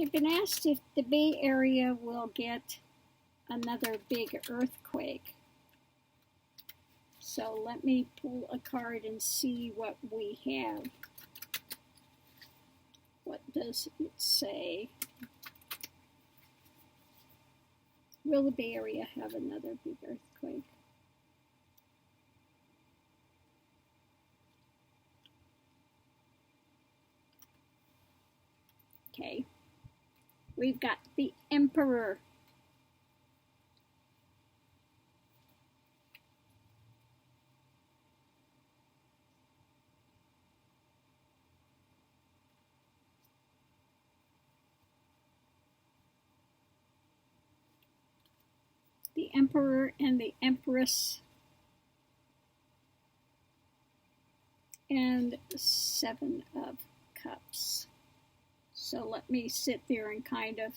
I've been asked if the Bay Area will get another big earthquake. So let me pull a card and see what we have. What does it say? Will the Bay Area have another big earthquake? Okay. We've got the Emperor. The Emperor and the Empress. And 7 of Cups. So let me sit there and kind of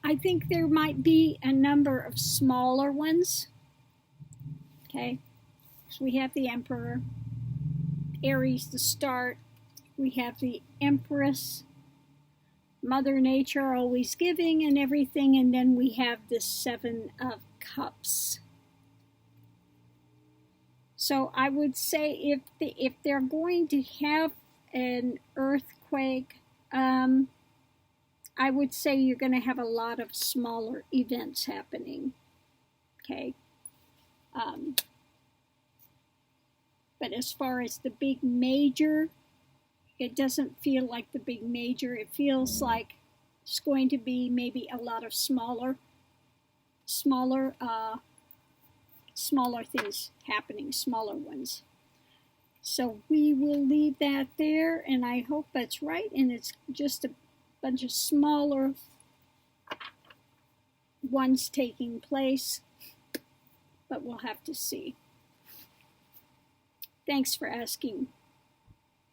I think there might be a number of smaller ones. Okay, so we have the Emperor, Aries the start, we have the Empress, Mother Nature always giving and everything, and then we have the 7 of Cups. So I would say if they're going to have an earthquake, I would say you're going to have a lot of smaller events happening. Okay. But as far as the big major, it doesn't feel like the big major. It feels like it's going to be maybe a lot of smaller things happening, smaller ones. So we will leave that there, and I hope that's right, and it's just a bunch of smaller ones taking place, but we'll have to see. Thanks for asking.